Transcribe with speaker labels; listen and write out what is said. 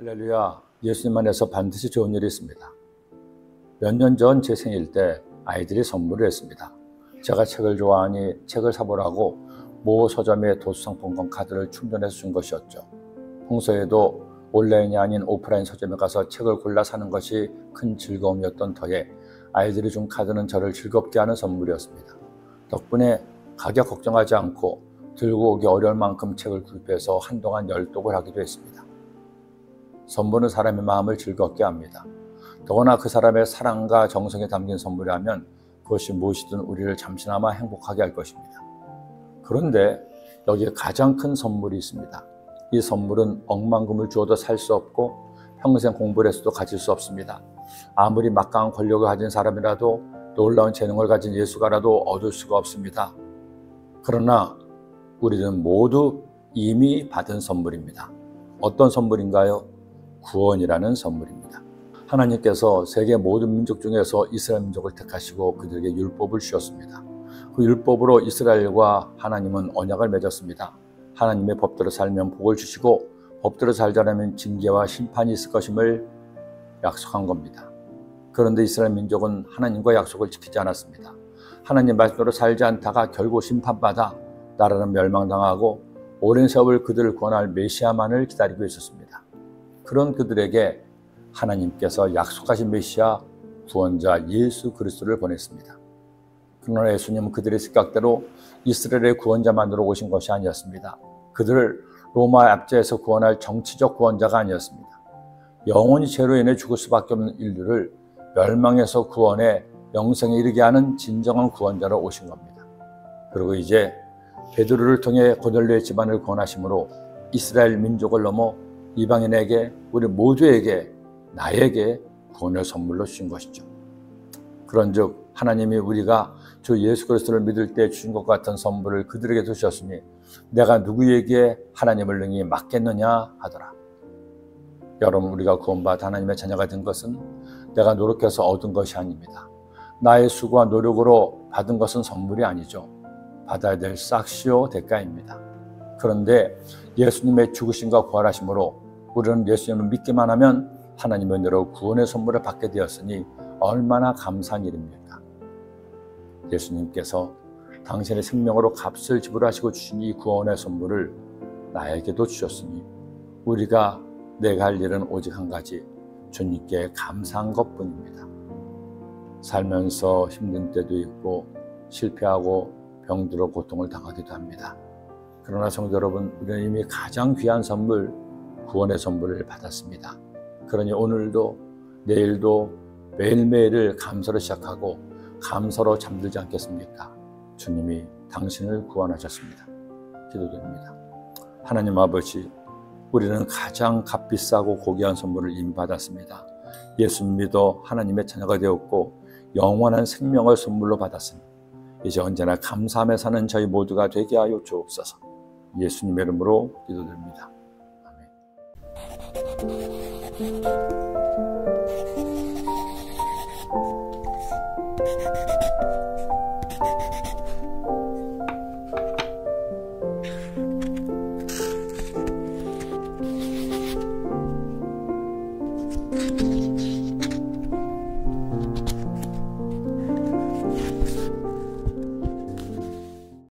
Speaker 1: 할렐루야, 예수님 안에서 반드시 좋은 일이 있습니다. 몇 년 전 제 생일 때 아이들이 선물을 했습니다. 제가 책을 좋아하니 책을 사보라고 모 서점에 도서상품권 카드를 충전해서 준 것이었죠. 평소에도 온라인이 아닌 오프라인 서점에 가서 책을 골라 사는 것이 큰 즐거움이었던 터에 아이들이 준 카드는 저를 즐겁게 하는 선물이었습니다. 덕분에 가격 걱정하지 않고 들고 오기 어려울 만큼 책을 구입해서 한동안 열독을 하기도 했습니다. 선물은 사람의 마음을 즐겁게 합니다. 더구나 그 사람의 사랑과 정성이 담긴 선물이라면 그것이 무엇이든 우리를 잠시나마 행복하게 할 것입니다. 그런데 여기에 가장 큰 선물이 있습니다. 이 선물은 억만금을 주어도 살 수 없고 평생 공부를 해서도 가질 수 없습니다. 아무리 막강한 권력을 가진 사람이라도 놀라운 재능을 가진 예수가라도 얻을 수가 없습니다. 그러나 우리는 모두 이미 받은 선물입니다. 어떤 선물인가요? 구원이라는 선물입니다. 하나님께서 세계 모든 민족 중에서 이스라엘 민족을 택하시고 그들에게 율법을 주셨습니다. 그 율법으로 이스라엘과 하나님은 언약을 맺었습니다. 하나님의 법대로 살면 복을 주시고 법대로 살지 않으면 징계와 심판이 있을 것임을 약속한 겁니다. 그런데 이스라엘 민족은 하나님과 약속을 지키지 않았습니다. 하나님 말씀대로 살지 않다가 결국 심판받아 나라는 멸망당하고 오랜 세월 그들을 구원할 메시아만을 기다리고 있었습니다. 그런 그들에게 하나님께서 약속하신 메시아 구원자 예수 그리스도를 보냈습니다. 그러나 예수님은 그들의 생각대로 이스라엘의 구원자만으로 오신 것이 아니었습니다. 그들을 로마 압제에서 구원할 정치적 구원자가 아니었습니다. 영원히 죄로 인해 죽을 수밖에 없는 인류를 멸망에서 구원해 영생에 이르게 하는 진정한 구원자로 오신 겁니다. 그리고 이제 베드로를 통해 고넬료의 집안을 구원하심으로 이스라엘 민족을 넘어 이방인에게 우리 모두에게 나에게 구원을 선물로 주신 것이죠. 그런즉 하나님이 우리가 주 예수 그리스도를 믿을 때 주신 것 같은 선물을 그들에게 주셨으니 내가 누구에게 하나님을 능히 맡겠느냐 하더라. 여러분, 우리가 구원받아 하나님의 자녀가 된 것은 내가 노력해서 얻은 것이 아닙니다. 나의 수고와 노력으로 받은 것은 선물이 아니죠. 받아야 될 싹시오 대가입니다. 그런데 예수님의 죽으심과 부활하심으로 우리는 예수님을 믿기만 하면 하나님의 은혜로 구원의 선물을 받게 되었으니 얼마나 감사한 일입니까? 예수님께서 당신의 생명으로 값을 지불하시고 주신 이 구원의 선물을 나에게도 주셨으니 우리가 내가 할 일은 오직 한 가지, 주님께 감사한 것뿐입니다. 살면서 힘든 때도 있고 실패하고 병들어 고통을 당하기도 합니다. 그러나 성도 여러분, 우리는 이미 가장 귀한 선물, 구원의 선물을 받았습니다. 그러니 오늘도 내일도 매일매일을 감사로 시작하고 감사로 잠들지 않겠습니까? 주님이 당신을 구원하셨습니다. 기도드립니다. 하나님 아버지, 우리는 가장 값비싸고 고귀한 선물을 이미 받았습니다. 예수 믿어 하나님의 자녀가 되었고 영원한 생명을 선물로 받았으니 이제 언제나 감사하며 사는 저희 모두가 되게 하여 주옵소서. 예수님의 이름으로 기도드립니다. 아멘.